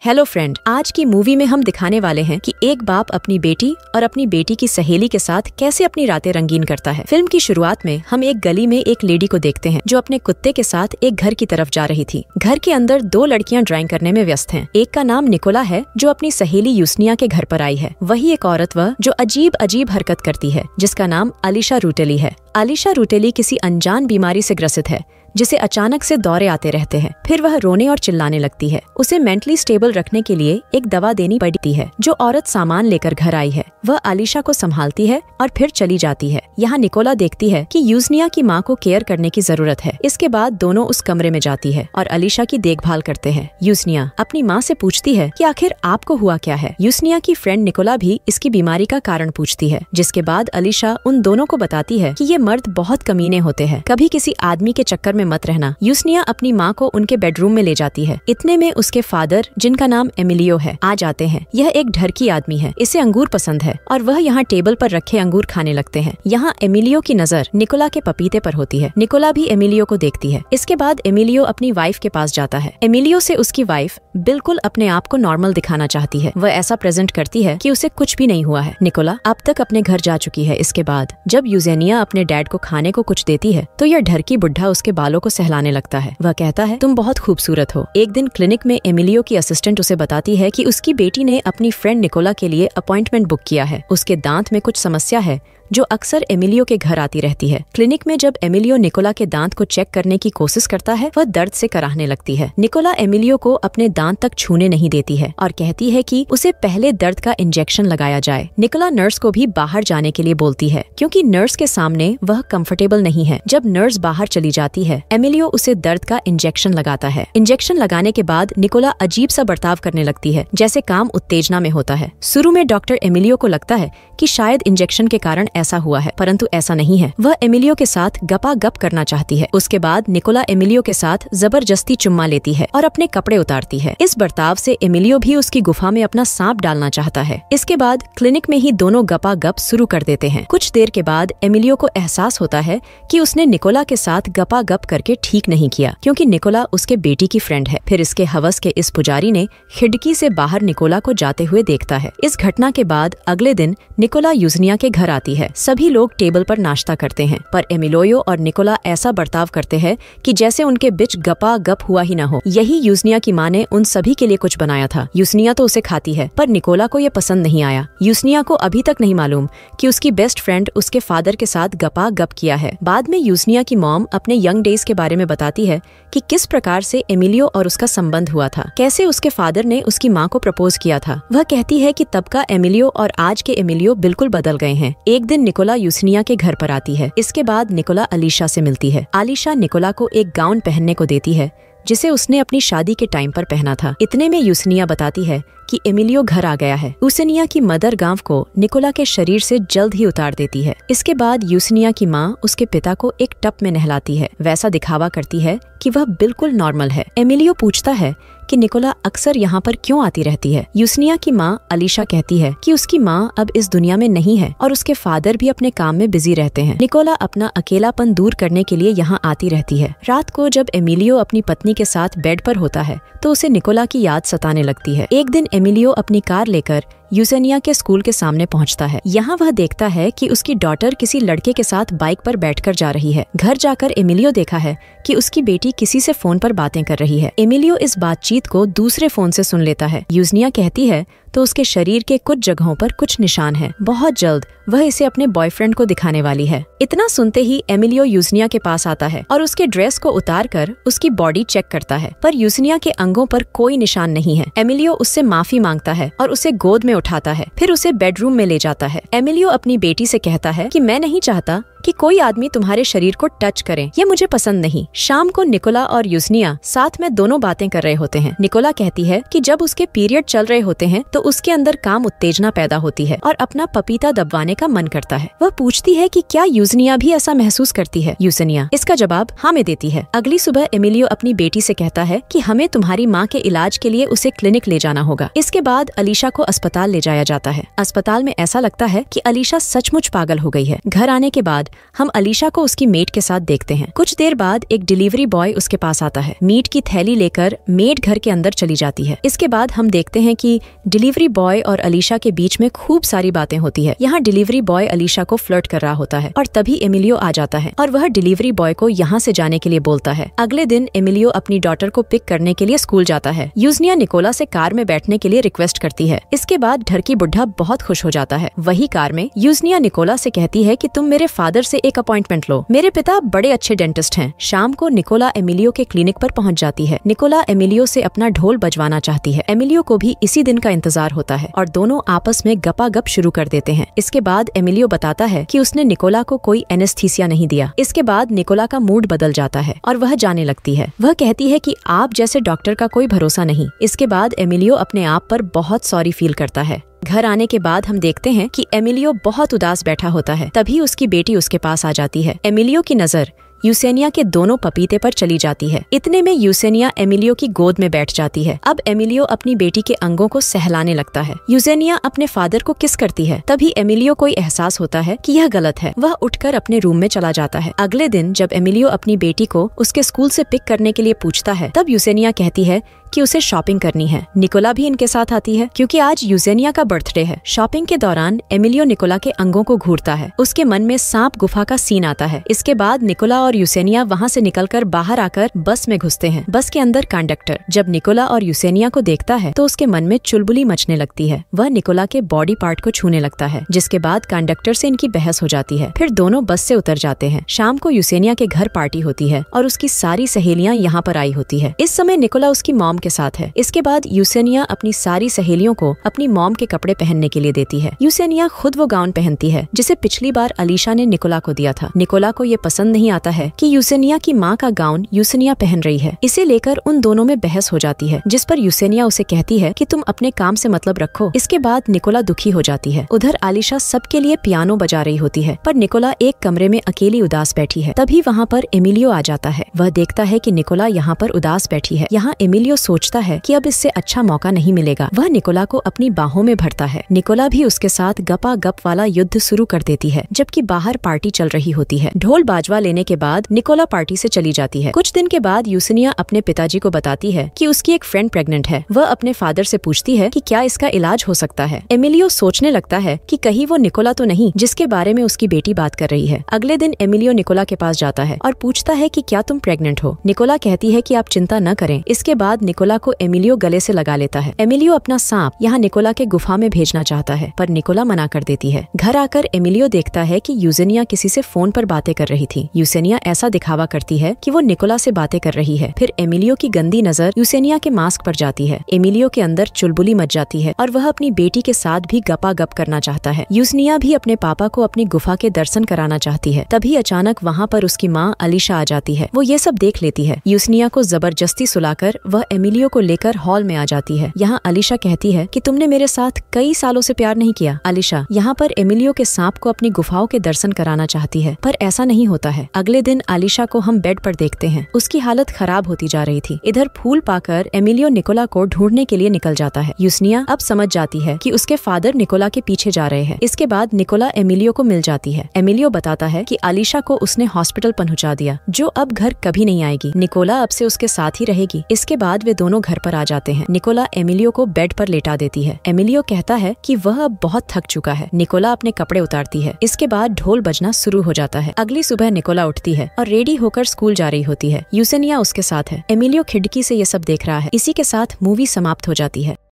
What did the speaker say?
Hello friend, आज की movie में हम दिखाने वाले हैं कि एक बाप अपनी बेटी और अपनी बेटी की सहेली के साथ कैसे अपनी रातें रंगीन करता है। फिल्म की शुरुआत में हम एक गली में एक लेडी को देखते हैं जो अपने कुत्ते के साथ एक घर की तरफ जा रही थी। घर के अंदर दो लड़कियां ड्राइंग करने में व्यस्त हैं। एक का नाम निकोला है जो अपनी सहेली यूसनिया के घर पर आई है। वही एक औरत वह जो अजीब अजीब हरकत करती है जिसका नाम अलीशा रूटेली है। अलीशा रूटेली किसी अनजान बीमारी से ग्रसित है जिसे अचानक से दौरे आते रहते हैं। फिर वह रोने और चिल्लाने लगती है। उसे मेंटली स्टेबल रखने के लिए एक दवा देनी पड़ती है। जो औरत सामान लेकर घर आई है वह अलीशा को संभालती है और फिर चली जाती है। यहाँ निकोला देखती है कि यूसनिया की माँ को केयर करने की जरूरत है। इसके बाद दोनों उस कमरे में जाती है और अलीशा की देखभाल करते हैं। यूसनिया अपनी माँ से पूछती है कि आखिर आपको हुआ क्या है। यूसनिया की फ्रेंड निकोला भी इसकी बीमारी का कारण पूछती है, जिसके बाद अलीशा उन दोनों को बताती है कि ये मर्द बहुत कमीने होते हैं, कभी किसी आदमी के चक्कर में मत रहना। यूसनिया अपनी माँ को उनके बेडरूम में ले जाती है। इतने में उसके फादर, जिनका नाम एमिलियो है, आ जाते हैं। यह एक ढरकी आदमी है, इसे अंगूर पसंद है और वह यहाँ टेबल पर रखे अंगूर खाने लगते हैं। यहाँ एमिलियो की नजर निकोला के पपीते पर होती है। निकोला भी एमिलियो को देखती है। इसके बाद एमिलियो अपनी वाइफ के पास जाता है। एमिलियो से उसकी वाइफ बिल्कुल अपने आप को नॉर्मल दिखाना चाहती है। वह ऐसा प्रेजेंट करती है कि उसे कुछ भी नहीं हुआ है। निकोला अब तक अपने घर जा चुकी है। इसके बाद जब यूजेनिया अपने डैड को खाने को कुछ देती है तो यह ढरकी बुढ़ा उसके बालों को सहलाने लगता है। वह कहता है, तुम बहुत खूबसूरत हो। एक दिन क्लिनिक में एमिलियो की असिस्टेंट उसे बताती है कि उसकी बेटी ने अपनी फ्रेंड निकोला के लिए अपॉइंटमेंट बुक किया है। उसके दांत में कुछ समस्या है जो अक्सर एमिलियो के घर आती रहती है। क्लिनिक में जब एमिलियो निकोला के दांत को चेक करने की कोशिश करता है वह दर्द से कराहने लगती है। निकोला एमिलियो को अपने दांत तक छूने नहीं देती है और कहती है कि उसे पहले दर्द का इंजेक्शन लगाया जाए। निकोला नर्स को भी बाहर जाने के लिए बोलती है क्योंकि नर्स के सामने वह कंफर्टेबल नहीं है। जब नर्स बाहर चली जाती है एमिलियो उसे दर्द का इंजेक्शन लगाता है। इंजेक्शन लगाने के बाद निकोला अजीब सा बर्ताव करने लगती है जैसे काम उत्तेजना में होता है। शुरू में डॉक्टर एमिलियो को लगता है कि शायद इंजेक्शन के कारण ऐसा हुआ है, परंतु ऐसा नहीं है। वह एमिलियो के साथ गपा गप करना चाहती है। उसके बाद निकोला एमिलियो के साथ जबरदस्ती चुम्मा लेती है और अपने कपड़े उतारती है। इस बर्ताव से एमिलियो भी उसकी गुफा में अपना सांप डालना चाहता है। इसके बाद क्लिनिक में ही दोनों गपा गप शुरू कर देते हैं। कुछ देर के बाद एमिलियो को एहसास होता है कि उसने निकोला के साथ गपा गप करके ठीक नहीं किया क्योंकि निकोला उसके बेटी की फ्रेंड है। फिर इसके हवस के इस पुजारी ने खिड़की से बाहर निकोला को जाते हुए देखता है। इस घटना के बाद अगले दिन निकोला यूसनिया के घर आती है। सभी लोग टेबल पर नाश्ता करते हैं पर एमिलियो और निकोला ऐसा बर्ताव करते हैं कि जैसे उनके बीच गपा गप हुआ ही न हो। यही यूसनिया की माँ ने उन सभी के लिए कुछ बनाया था। यूसनिया तो उसे खाती है पर निकोला को ये पसंद नहीं आया। यूसनिया को अभी तक नहीं मालूम कि उसकी बेस्ट फ्रेंड उसके फादर के साथ गपा गप किया है। बाद में यूसनिया की मॉम अपने यंग डेज के बारे में बताती है कि किस प्रकार से एमिलियो और उसका संबंध हुआ था, कैसे उसके फादर ने उसकी माँ को प्रपोज किया था। वह कहती है कि तब का एमिलियो और आज के एमिलियो बिल्कुल बदल गए हैं। एक दिन निकोला यूसनिया के घर पर आती है। इसके बाद निकोला अलीशा से मिलती है। अलीशा निकोला को एक गाउन पहनने को देती है जिसे उसने अपनी शादी के टाइम पर पहना था। इतने में यूसनिया बताती है कि एमिलियो घर आ गया है। यूसनिया की मदर गांव को निकोला के शरीर से जल्द ही उतार देती है। इसके बाद यूसनिया की माँ उसके पिता को एक टब में नहलाती है। वैसा दिखावा करती है कि वह बिल्कुल नॉर्मल है। एमिलियो पूछता है कि निकोला अक्सर यहाँ पर क्यों आती रहती है। यूसनिया की माँ अलीशा कहती है कि उसकी माँ अब इस दुनिया में नहीं है और उसके फादर भी अपने काम में बिजी रहते हैं। निकोला अपना अकेलापन दूर करने के लिए यहाँ आती रहती है। रात को जब एमिलियो अपनी पत्नी के साथ बेड पर होता है तो उसे निकोला की याद सताने लगती है। एक दिन एमिलियो अपनी कार लेकर यूसेनिया के स्कूल के सामने पहुंचता है। यहाँ वह देखता है कि उसकी डॉटर किसी लड़के के साथ बाइक पर बैठकर जा रही है। घर जाकर एमिलियो देखा है कि उसकी बेटी किसी से फोन पर बातें कर रही है। एमिलियो इस बातचीत को दूसरे फोन से सुन लेता है। यूसनिया कहती है तो उसके शरीर के कुछ जगहों पर कुछ निशान है। बहुत जल्द वह इसे अपने बॉयफ्रेंड को दिखाने वाली है। इतना सुनते ही एमिलियो यूसनिया के पास आता है और उसके ड्रेस को उतार कर उसकी बॉडी चेक करता है पर यूसनिया के अंगों पर कोई निशान नहीं है। एमिलियो उससे माफी मांगता है और उसे गोद में उठाता है। फिर उसे बेडरूम में ले जाता है। एमिलियो अपनी बेटी से कहता है कि मैं नहीं चाहता कि कोई आदमी तुम्हारे शरीर को टच करे, ये मुझे पसंद नहीं। शाम को निकोला और यूसनिया साथ में दोनों बातें कर रहे होते हैं। निकोला कहती है कि जब उसके पीरियड चल रहे होते हैं तो उसके अंदर काम उत्तेजना पैदा होती है और अपना पपीता दबाने का मन करता है। वह पूछती है कि क्या यूसनिया भी ऐसा महसूस करती है। यूसनिया इसका जवाब हाँ में देती है। अगली सुबह एमिलियो अपनी बेटी से कहता है कि हमें तुम्हारी माँ के इलाज के लिए उसे क्लिनिक ले जाना होगा। इसके बाद अलीशा को अस्पताल ले जाया जाता है। अस्पताल में ऐसा लगता है कि अलीशा सचमुच पागल हो गई है। घर आने के बाद हम अलीशा को उसकी मेड के साथ देखते हैं। कुछ देर बाद एक डिलीवरी बॉय उसके पास आता है। मीट की थैली लेकर मेड घर के अंदर चली जाती है। इसके बाद हम देखते हैं कि डिलीवरी बॉय और अलीशा के बीच में खूब सारी बातें होती है। यहाँ डिलीवरी बॉय अलीशा को फ्लर्ट कर रहा होता है और तभी एमिलियो आ जाता है और वह डिलीवरी बॉय को यहाँ से जाने के लिए बोलता है। अगले दिन एमिलियो अपनी डॉटर को पिक करने के लिए स्कूल जाता है। यूजनिया निकोला से कार में बैठने के लिए रिक्वेस्ट करती है। इसके बाद ढरकी बुढ़ा बहुत खुश हो जाता है। वही कार में यूजनिया निकोला से कहती है कि तुम मेरे फादर से एक अपॉइंटमेंट लो, मेरे पिता बड़े अच्छे डेंटिस्ट हैं। शाम को निकोला एमिलियो के क्लिनिक पर पहुंच जाती है। निकोला एमिलियो से अपना ढोल बजवाना चाहती है। एमिलियो को भी इसी दिन का इंतजार होता है और दोनों आपस में गपागप शुरू कर देते हैं। इसके बाद एमिलियो बताता है कि उसने निकोला को कोई एनेस्थीसिया नहीं दिया। इसके बाद निकोला का मूड बदल जाता है और वह जाने लगती है। वह कहती है कि आप जैसे डॉक्टर का कोई भरोसा नहीं। इसके बाद एमिलियो अपने आप पर बहुत सॉरी फील करता है। घर आने के बाद हम देखते हैं कि एमिलियो बहुत उदास बैठा होता है। तभी उसकी बेटी उसके पास आ जाती है। एमिलियो की नजर यूसेनिया के दोनों पपीते पर चली जाती है। इतने में यूसेनिया एमिलियो की गोद में बैठ जाती है। अब एमिलियो अपनी बेटी के अंगों को सहलाने लगता है। यूसेनिया अपने फादर को किस करती है। तभी एमिलियो को एहसास होता है कि यह गलत है। वह उठकर अपने रूम में चला जाता है। अगले दिन जब एमिलियो अपनी बेटी को उसके स्कूल से पिक करने के लिए पूछता है, तब यूसेनिया कहती है कि उसे शॉपिंग करनी है। निकोला भी इनके साथ आती है क्योंकि आज यूसेनिया का बर्थडे है। शॉपिंग के दौरान एमिलियो निकोला के अंगों को घूरता है। उसके मन में सांप गुफा का सीन आता है। इसके बाद निकोला और यूसेनिया वहाँ से निकलकर बाहर आकर बस में घुसते हैं। बस के अंदर कंडक्टर जब निकोला और यूसेनिया को देखता है तो उसके मन में चुलबुली मचने लगती है। वह निकोला के बॉडी पार्ट को छूने लगता है, जिसके बाद कंडक्टर से इनकी बहस हो जाती है। फिर दोनों बस से उतर जाते हैं। शाम को यूसेनिया के घर पार्टी होती है और उसकी सारी सहेलियाँ यहाँ पर आई होती है। इस समय निकोला उसकी मॉम के साथ है। इसके बाद यूसेनिया अपनी सारी सहेलियों को अपनी मॉम के कपड़े पहनने के लिए देती है। यूसेनिया खुद वो गाउन पहनती है जिसे पिछली बार अलीशा ने निकोला को दिया था। निकोला को ये पसंद नहीं आता है कि यूसेनिया की माँ का गाउन यूसेनिया पहन रही है। इसे लेकर उन दोनों में बहस हो जाती है, जिस पर यूसेनिया उसे कहती है कि तुम अपने काम से मतलब रखो। इसके बाद निकोला दुखी हो जाती है। उधर अलीशा सबके लिए पियानो बजा रही होती है, पर निकोला एक कमरे में अकेली उदास बैठी है। तभी वहाँ पर एमिलियो आ जाता है। वह देखता है कि निकोला यहाँ पर उदास बैठी है। यहाँ एमिलियो सोचता है कि अब इससे अच्छा मौका नहीं मिलेगा। वह निकोला को अपनी बाहों में भरता है। निकोला भी उसके साथ गपा गप वाला युद्ध शुरू कर देती है, जबकि बाहर पार्टी चल रही होती है। ढोल बाजवा लेने के बाद निकोला पार्टी से चली जाती है। कुछ दिन के बाद यूसेनिया अपने पिताजी को बताती है कि उसकी एक फ्रेंड प्रेग्नेंट है। वह अपने फादर से पूछती है कि क्या इसका इलाज हो सकता है। एमिलियो सोचने लगता है कि कहीं वो निकोला तो नहीं जिसके बारे में उसकी बेटी बात कर रही है। अगले दिन एमिलियो निकोला के पास जाता है और पूछता है कि क्या तुम प्रेग्नेंट हो। निकोला कहती है कि आप चिंता न करें। इसके बाद निकोला को एमिलियो गले से लगा लेता है। एमिलियो अपना सांप यहाँ निकोला के गुफा में भेजना चाहता है, पर निकोला मना कर देती है। घर आकर एमिलियो देखता है कि यूसेनिया किसी से फोन पर बातें कर रही थी। यूसेनिया ऐसा दिखावा करती है कि वो निकोला से बातें कर रही है। फिर एमिलियो की गंदी नजर यूसेनिया के मास्क पर जाती है। एमिलियो के अंदर चुलबुली मच जाती है और वह अपनी बेटी के साथ भी गपा गप करना चाहता है। यूसेनिया भी अपने पापा को अपनी गुफा के दर्शन कराना चाहती है। तभी अचानक वहाँ पर उसकी माँ अलीशा आ जाती है। वो ये सब देख लेती है। यूसेनिया को जबरदस्ती सुलाकर वह एमिलियो को लेकर हॉल में आ जाती है। यहाँ अलीशा कहती है कि तुमने मेरे साथ कई सालों से प्यार नहीं किया। अलीशा यहाँ पर एमिलियो के सांप को अपनी गुफाओं के दर्शन कराना चाहती है, पर ऐसा नहीं होता है। अगले दिन अलीशा को हम बेड पर देखते हैं। उसकी हालत खराब होती जा रही थी। इधर फूल पाकर एमिलियो निकोला को ढूंढने के लिए निकल जाता है। यूसेनिया अब समझ जाती है कि उसके फादर निकोला के पीछे जा रहे हैं। इसके बाद निकोला एमिलियो को मिल जाती है। एमिलियो बताता है कि अलीशा को उसने हॉस्पिटल पहुंचा दिया, जो अब घर कभी नहीं आएगी। निकोला अब से उसके साथ ही रहेगी। इसके बाद वे दोनों घर पर आ जाते हैं। निकोला एमिलियो को बेड पर लेटा देती है। एमिलियो कहता है कि वह अब बहुत थक चुका है। निकोला अपने कपड़े उतारती है। इसके बाद ढोल बजना शुरू हो जाता है। अगली सुबह निकोला उठती है और रेडी होकर स्कूल जा रही होती है। यूसेनिया उसके साथ है। एमिलियो खिड़की से ये सब देख रहा है। इसी के साथ मूवी समाप्त हो जाती है।